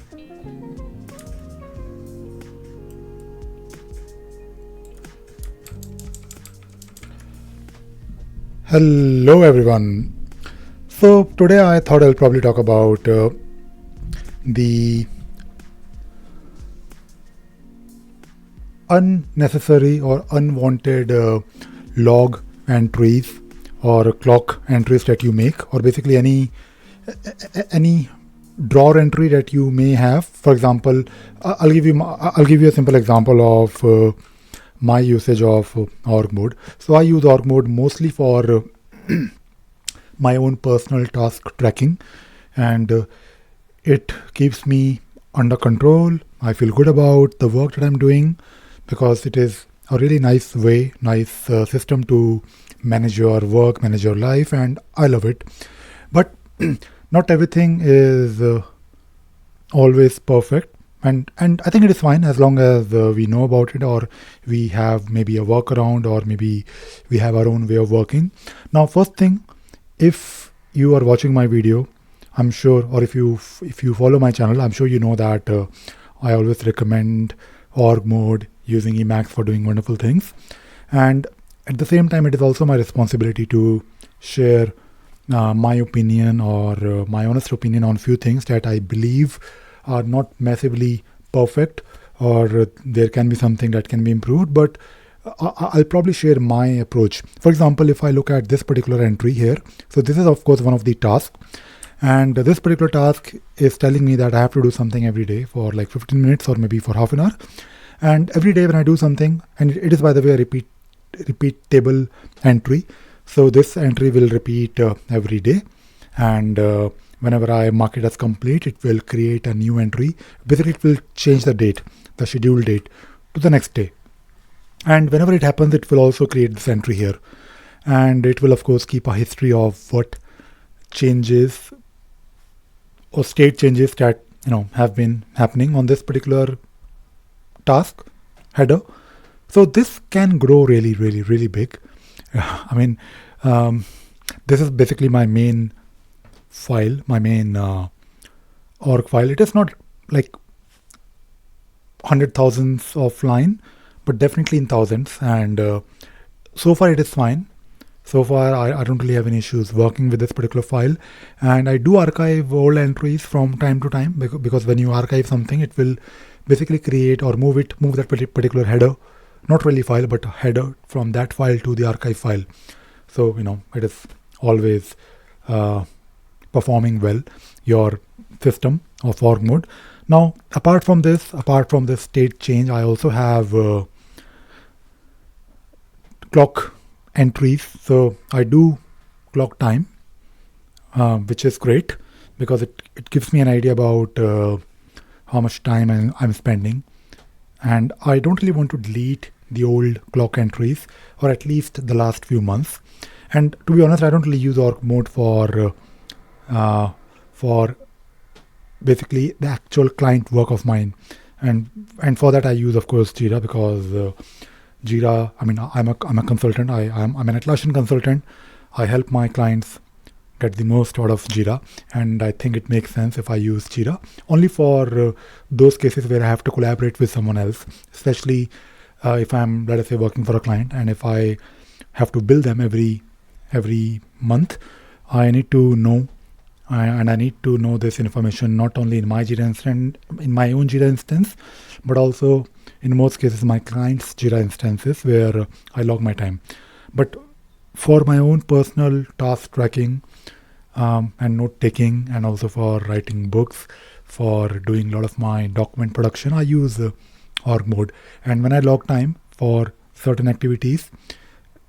Hello everyone. So today I thought I'll probably talk about the unnecessary or unwanted log entries or clock entries that you make, or basically any drawer entry that you may have. For example, I'll give you a simple example of my usage of org mode. So I use org mode mostly for my own personal task tracking, and it keeps me under control. I feel good about the work that I'm doing because it is a really nice system to manage your work, manage your life, and I love it. But not everything is always perfect. And I think it is fine as long as we know about it, or we have maybe a workaround, or maybe we have our own way of working. Now, first thing, if you are watching my video, I'm sure, or if you follow my channel, I'm sure you know that I always recommend org mode using Emacs for doing wonderful things. And at the same time, it is also my responsibility to share my opinion or my honest opinion on few things that I believe are not massively perfect, or there can be something that can be improved, but I'll probably share my approach. For example, if I look at this particular entry here, so this is of course one of the tasks, and this particular task is telling me that I have to do something every day for like 15 minutes or maybe for half an hour. And every day when I do something, and it is by the way a repeatable entry, so this entry will repeat every day, and whenever I mark it as complete, it will create a new entry. Basically, it will change the date, the scheduled date, to the next day. And whenever it happens, it will also create this entry here. And it will, of course, keep a history of what changes or state changes that have been happening on this particular task header. So this can grow really, really, really big. I mean, this is basically my main file, my main org file. It is not like hundred thousands of line, but definitely in thousands. And so far it is fine. So far I don't really have any issues working with this particular file. And I do archive old entries from time to time, because when you archive something, it will basically create or move that particular header, not really file, but a header from that file to the archive file. So it is always performing well, your system of org mode. Now, apart from this state change, I also have clock entries. So I do clock time, which is great because it gives me an idea about how much time I'm spending. And I don't really want to delete the old clock entries, or at least the last few months. And to be honest, I don't really use org mode for basically the actual client work of mine, and for that I use, of course, Jira, because Jira, I mean, I'm a consultant. I'm an Atlassian consultant. I help my clients get the most out of Jira, and I think it makes sense if I use Jira only for those cases where I have to collaborate with someone else, especially if I'm, let us say, working for a client, and if I have to bill them every month, I need to know. And I need to know this information not only in my Jira instance, in my own Jira instance, but also in most cases my clients' Jira instances where I log my time. But for my own personal task tracking and note taking, and also for writing books, for doing a lot of my document production, I use org mode. And when I log time for certain activities,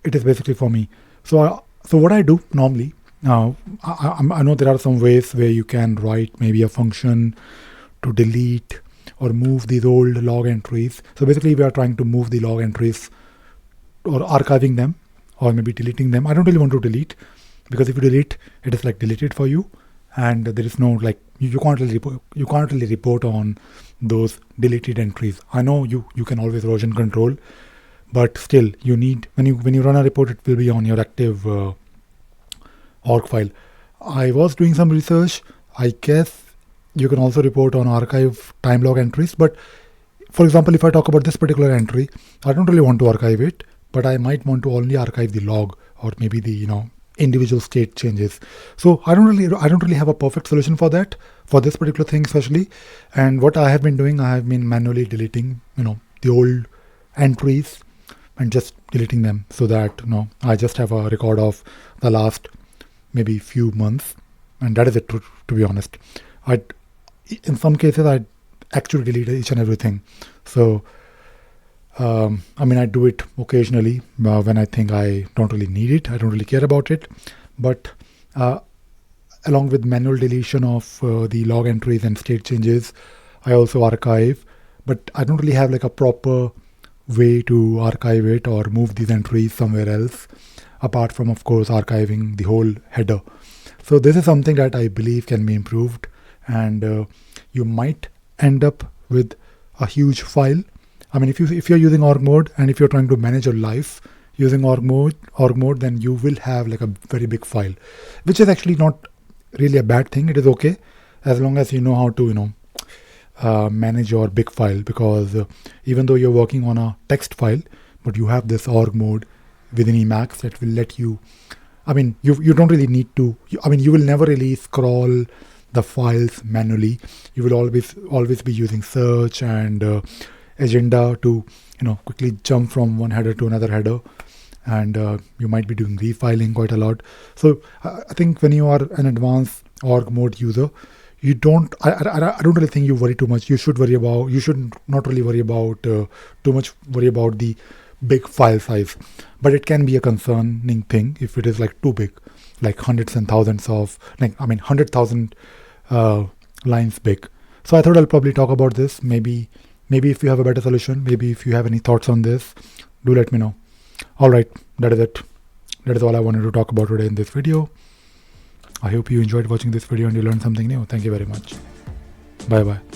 it is basically for me. So what I do normally. Now, I know there are some ways where you can write maybe a function to delete or move these old log entries. So basically we are trying to move the log entries, or archiving them, or maybe deleting them. I don't really want to delete, because if you delete, it is like deleted for you, and there is no like you can't really report on those deleted entries. I know you can always version control, but still you need, when you run a report, it will be on your active org file. I was doing some research. I guess you can also report on archive time log entries. But for example, if I talk about this particular entry, I don't really want to archive it, but I might want to only archive the log or maybe the individual state changes. So I don't really have a perfect solution for that, for this particular thing especially. And what I have been doing, I have been manually deleting the old entries and just deleting them, so that I just have a record of the last maybe few months, and that is it. To be honest, in some cases I actually delete each and everything. So I do it occasionally when I think I don't really need it, I don't really care about it. But along with manual deletion of the log entries and state changes, I also archive, but I don't really have like a proper way to archive it or move these entries somewhere else, apart from, of course, archiving the whole header. So this is something that I believe can be improved, and you might end up with a huge file. I mean, if you're using org mode and if you're trying to manage your life using org mode, then you will have like a very big file, which is actually not really a bad thing. It is okay as long as you know how to manage your big file, because even though you're working on a text file, but you have this org mode within Emacs that will let you, you don't really need to, you will never really scroll the files manually. You will always be using search and agenda to quickly jump from one header to another header, and you might be doing refiling quite a lot. So I think when you are an advanced org mode user, I don't really think you worry too much. You should not really worry about too much the big file size, but it can be a concerning thing if it is like too big, like hundreds and thousands of 100,000 lines big. So I thought I'll probably talk about this. Maybe if you have a better solution, maybe if you have any thoughts on this, do let me know. All right, that is it. That is all I wanted to talk about today in this video. I hope you enjoyed watching this video and you learned something new. Thank you very much. Bye bye.